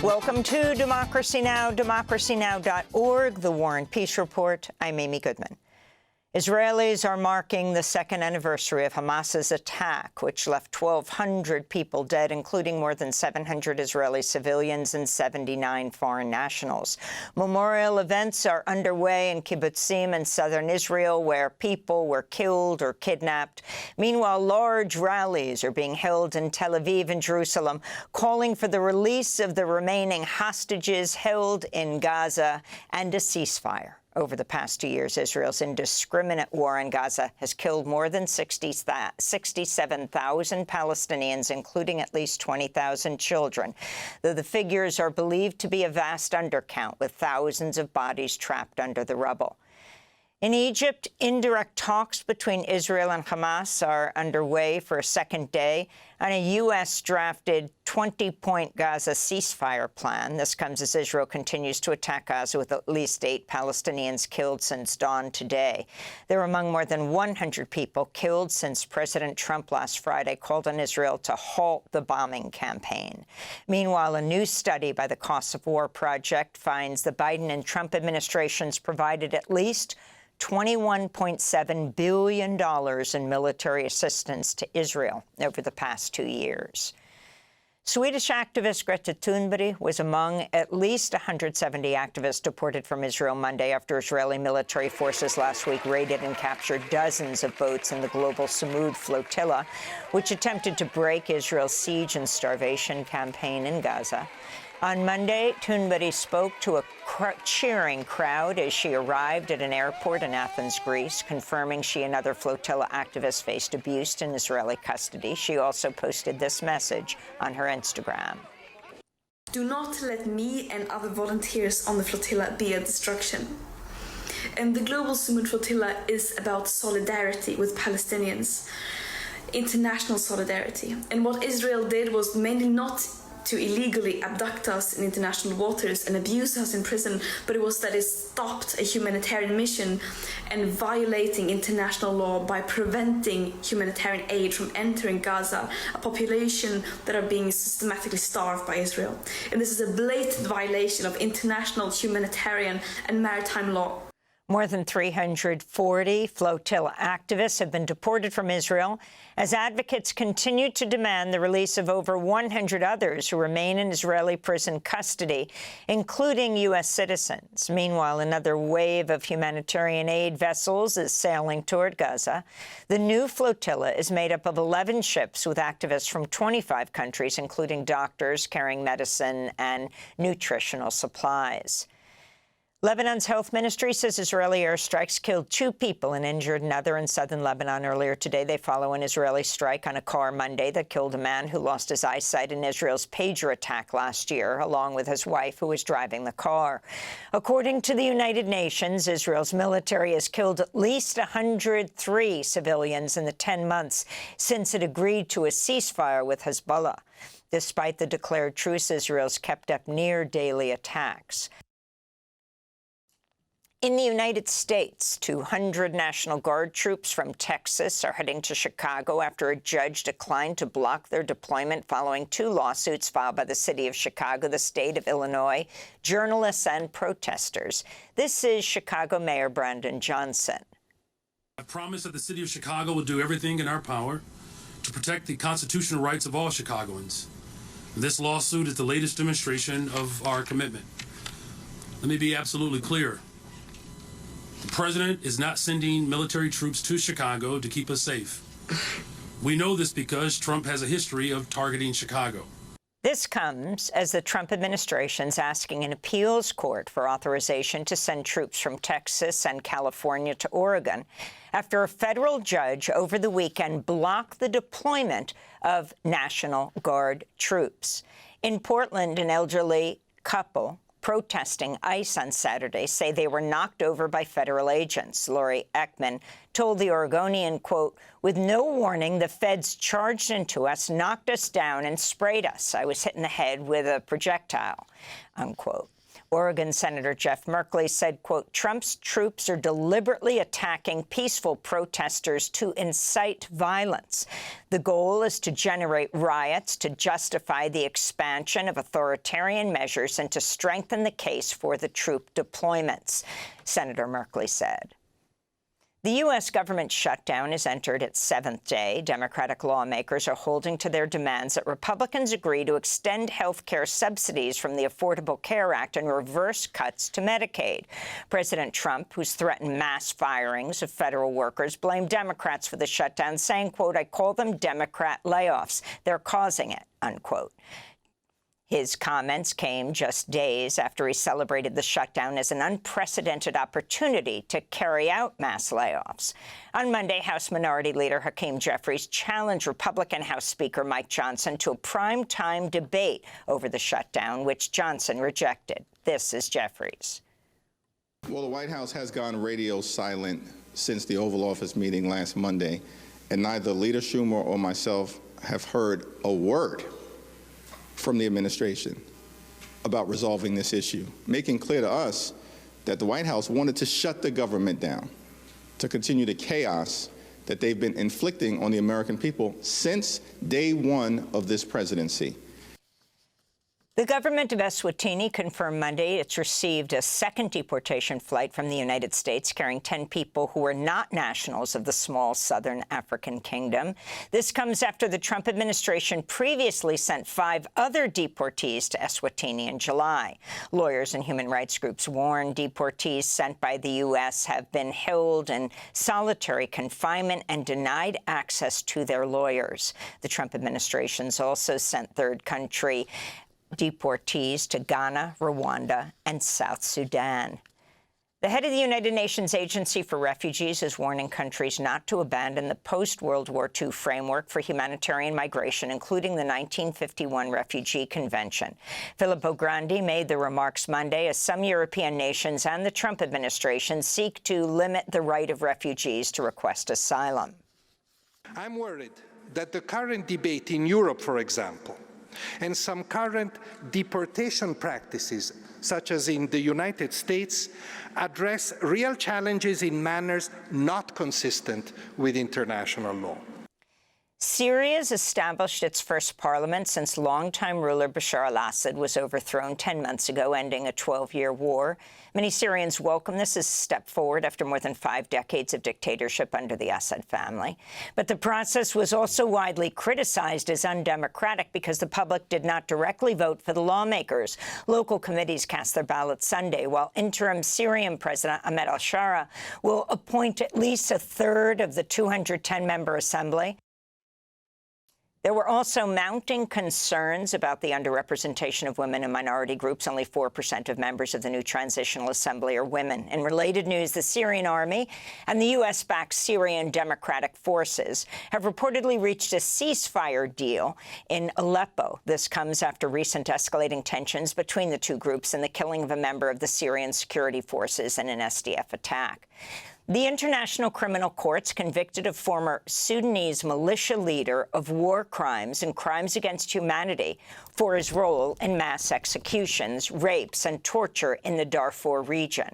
Welcome to Democracy Now!, democracynow.org, the War and Peace Report. I'm Amy Goodman. Israelis are marking the second anniversary of Hamas's attack, which left 1,200 people dead, including more than 700 Israeli civilians and 79 foreign nationals. Memorial events are underway in kibbutzim in southern Israel, where people were killed or kidnapped. Meanwhile, large rallies are being held in Tel Aviv and Jerusalem, calling for the release of the remaining hostages held in Gaza and a ceasefire. Over the past 2 years, Israel's indiscriminate war in Gaza has killed more than 67,000 Palestinians, including at least 20,000 children, though the figures are believed to be a vast undercount, with thousands of bodies trapped under the rubble. In Egypt, indirect talks between Israel and Hamas are underway for a second day on a U.S.-drafted 20-point Gaza ceasefire plan. This comes as Israel continues to attack Gaza, with at least 8 Palestinians killed since dawn today. They're among more than 100 people killed since President Trump last Friday called on Israel to halt the bombing campaign. Meanwhile, a new study by the Cost of War Project finds the Biden and Trump administrations provided at least $21.7 billion in military assistance to Israel over the past 2 years. Swedish activist Greta Thunberg was among at least 170 activists deported from Israel Monday after Israeli military forces last week raided and captured dozens of boats in the global Samud flotilla, which attempted to break Israel's siege and starvation campaign in Gaza. On Monday, Thunberg spoke to a cheering crowd as she arrived at an airport in Athens, Greece, confirming she and other flotilla activists faced abuse in Israeli custody. She also posted this message on her Instagram. Do not let me and other volunteers on the flotilla be a distraction. And the global Samud flotilla is about solidarity with Palestinians, international solidarity. And what Israel did was mainly not to illegally abduct us in international waters and abuse us in prison, but it was that it stopped a humanitarian mission and violating international law by preventing humanitarian aid from entering Gaza, a population that are being systematically starved by Israel. And this is a blatant violation of international humanitarian and maritime law. More than 340 flotilla activists have been deported from Israel as advocates continue to demand the release of over 100 others who remain in Israeli prison custody, including U.S. citizens. Meanwhile, another wave of humanitarian aid vessels is sailing toward Gaza. The new flotilla is made up of 11 ships with activists from 25 countries, including doctors carrying medicine and nutritional supplies. Lebanon's health ministry says Israeli airstrikes killed 2 people and injured another in southern Lebanon earlier today. They follow an Israeli strike on a car Monday that killed a man who lost his eyesight in Israel's pager attack last year, along with his wife, who was driving the car. According to the United Nations, Israel's military has killed at least 103 civilians in the 10 months since it agreed to a ceasefire with Hezbollah. Despite the declared truce, Israel's kept up near daily attacks. In the United States, 200 National Guard troops from Texas are heading to Chicago after a judge declined to block their deployment following 2 lawsuits filed by the city of Chicago, the state of Illinois, journalists and protesters. This is Chicago Mayor Brandon Johnson. I promise that the city of Chicago will do everything in our power to protect the constitutional rights of all Chicagoans. This lawsuit is the latest demonstration of our commitment. Let me be absolutely clear. The president is not sending military troops to Chicago to keep us safe. We know this because Trump has a history of targeting Chicago. This comes as the Trump administration is asking an appeals court for authorization to send troops from Texas and California to Oregon after a federal judge over the weekend blocked the deployment of National Guard troops. In Portland, an elderly couple protesting ICE on Saturday say they were knocked over by federal agents. Lori Ekman told the Oregonian, quote, "With no warning, the feds charged into us, knocked us down, and sprayed us. I was hit in the head with a projectile," unquote. Oregon Senator Jeff Merkley said, quote, Trump's troops are deliberately attacking peaceful protesters to incite violence. The goal is to generate riots to justify the expansion of authoritarian measures and to strengthen the case for the troop deployments, Senator Merkley said. The U.S. government shutdown has entered its 7th day. Democratic lawmakers are holding to their demands that Republicans agree to extend health care subsidies from the Affordable Care Act and reverse cuts to Medicaid. President Trump, who's threatened mass firings of federal workers, blamed Democrats for the shutdown, saying, quote, I call them Democrat layoffs. They're causing it, unquote. His comments came just days after he celebrated the shutdown as an unprecedented opportunity to carry out mass layoffs. On Monday, House Minority Leader Hakeem Jeffries challenged Republican House Speaker Mike Johnson to a primetime debate over the shutdown, which Johnson rejected. This is Jeffries. Well, the White House has gone radio silent since the Oval Office meeting last Monday, and neither Leader Schumer or myself have heard a word from the administration about resolving this issue, making clear to us that the White House wanted to shut the government down, to continue the chaos that they've been inflicting on the American people since day one of this presidency. The government of Eswatini confirmed Monday it's received a second deportation flight from the United States carrying 10 people who were not nationals of the small southern African kingdom. This comes after the Trump administration previously sent 5 other deportees to Eswatini in July. Lawyers and human rights groups warn deportees sent by the U.S. have been held in solitary confinement and denied access to their lawyers. The Trump administration's also sent third country deportees to Ghana, Rwanda, and South Sudan. The head of the United Nations Agency for Refugees is warning countries not to abandon the post-World War II framework for humanitarian migration, including the 1951 Refugee Convention. Filippo Grandi made the remarks Monday as some European nations and the Trump administration seek to limit the right of refugees to request asylum. I'm worried that the current debate in Europe, for example, and some current deportation practices, such as in the United States, address real challenges in manners not consistent with international law. Syria's established its first parliament since longtime ruler Bashar al-Assad was overthrown 10 months ago, ending a 12-year war. Many Syrians welcome this as a step forward after more than 5 decades of dictatorship under the Assad family. But the process was also widely criticized as undemocratic because the public did not directly vote for the lawmakers. Local committees cast their ballots Sunday, while interim Syrian President Ahmed al-Shara will appoint at least a third of the 210-member assembly. There were also mounting concerns about the underrepresentation of women and minority groups. Only 4% of members of the new Transitional Assembly are women. In related news, the Syrian army and the U.S.-backed Syrian Democratic Forces have reportedly reached a ceasefire deal in Aleppo. This comes after recent escalating tensions between the two groups and the killing of a member of the Syrian security forces in an SDF attack. The International Criminal Court's convicted a former Sudanese militia leader of war crimes and crimes against humanity for his role in mass executions, rapes, and torture in the Darfur region.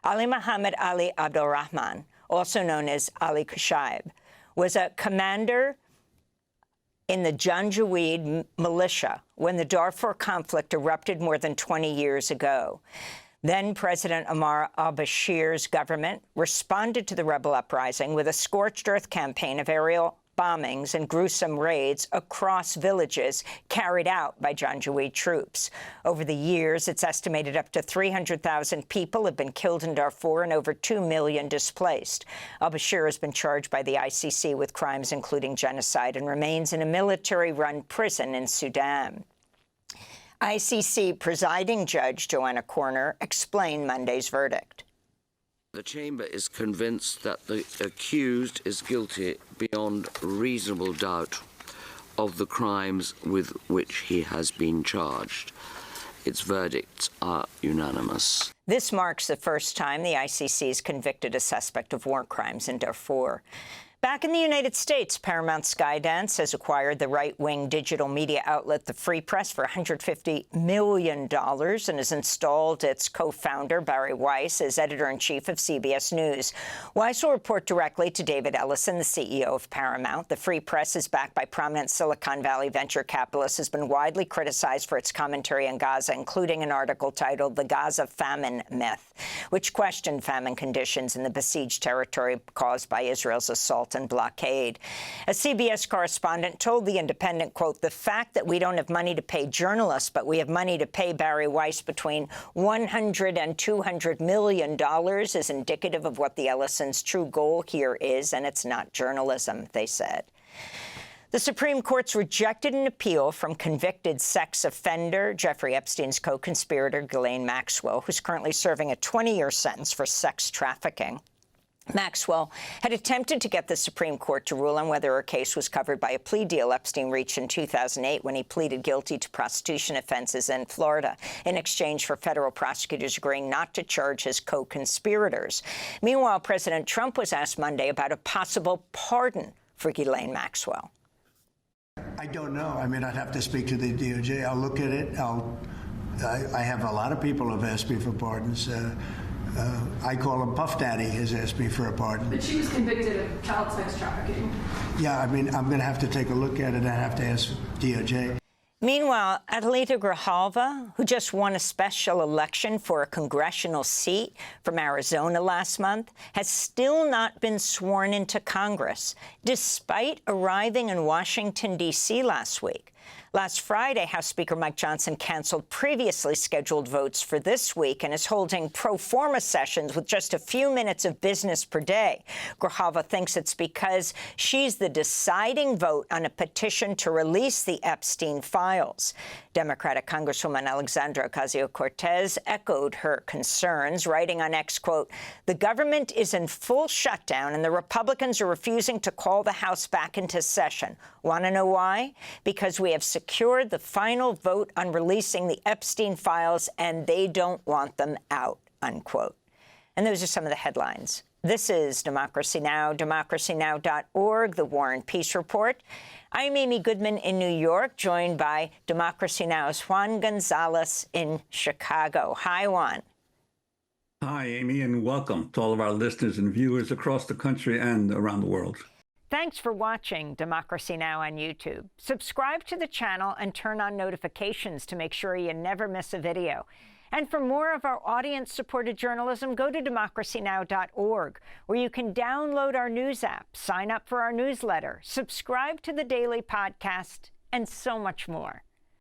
Ali Mohammed Ali Abdulrahman, also known as Ali Kushaib, was a commander in the Janjaweed militia when the Darfur conflict erupted more than 20 years ago. Then President Omar al-Bashir's government responded to the rebel uprising with a scorched earth campaign of aerial bombings and gruesome raids across villages carried out by Janjaweed troops. Over the years, it's estimated up to 300,000 people have been killed in Darfur and over 2 million displaced. Al-Bashir has been charged by the ICC with crimes including genocide and remains in a military-run prison in Sudan. ICC presiding judge Joanna Corner explained Monday's verdict. The chamber is convinced that the accused is guilty beyond reasonable doubt of the crimes with which he has been charged. Its verdicts are unanimous. This marks the first time the ICC has convicted a suspect of war crimes in Darfur. Back in the United States, Paramount Skydance has acquired the right-wing digital media outlet The Free Press for $150 million and has installed its co-founder, Barry Weiss, as editor-in-chief of CBS News. Weiss will report directly to David Ellison, the CEO of Paramount. The Free Press is backed by prominent Silicon Valley venture capitalists, has been widely criticized for its commentary on Gaza, including an article titled The Gaza Famine Myth, which questioned famine conditions in the besieged territory caused by Israel's assault and blockade. A CBS correspondent told The Independent, quote, "The fact that we don't have money to pay journalists, but we have money to pay Barry Weiss between $100 and $200 million is indicative of what the Ellisons' true goal here is, and it's not journalism," they said. The Supreme Court's rejected an appeal from convicted sex offender Jeffrey Epstein's co-conspirator Ghislaine Maxwell, who's currently serving a 20-year sentence for sex trafficking. Maxwell had attempted to get the Supreme Court to rule on whether her case was covered by a plea deal Epstein reached in 2008 when he pleaded guilty to prostitution offenses in Florida in exchange for federal prosecutors agreeing not to charge his co-conspirators. Meanwhile, President Trump was asked Monday about a possible pardon for Ghislaine Maxwell. I don't know. I mean, I'd have to speak to the DOJ. I'll look at it. I have a lot of people who have asked me for pardons. I call him Puff Daddy has asked me for a pardon. But she was convicted of child sex trafficking. Yeah, I mean, I'm going to have to take a look at it. I have to ask DOJ. Meanwhile, Adelita Grijalva, who just won a special election for a congressional seat from Arizona last month, has still not been sworn into Congress, despite arriving in Washington, D.C. last week. Last Friday, House Speaker Mike Johnson canceled previously scheduled votes for this week and is holding pro forma sessions with just a few minutes of business per day. Grijalva thinks it's because she's the deciding vote on a petition to release the Epstein files. Democratic Congresswoman Alexandra Ocasio-Cortez echoed her concerns, writing on X, quote, "The government is in full shutdown and the Republicans are refusing to call the House back into session. Want to know why? Because we have secured the final vote on releasing the Epstein files and they don't want them out," unquote. And those are some of the headlines. This is Democracy Now!, democracynow.org, the War and Peace Report. I'm Amy Goodman in New York, joined by Democracy Now!'s Juan Gonzalez in Chicago. Hi, Juan. Hi, Amy, and welcome to all of our listeners and viewers across the country and around the world. Thanks for watching Democracy Now! On YouTube. Subscribe to the channel and turn on notifications to make sure you never miss a video. And for more of our audience-supported journalism, go to democracynow.org, where you can download our news app, sign up for our newsletter, subscribe to the daily podcast, and so much more.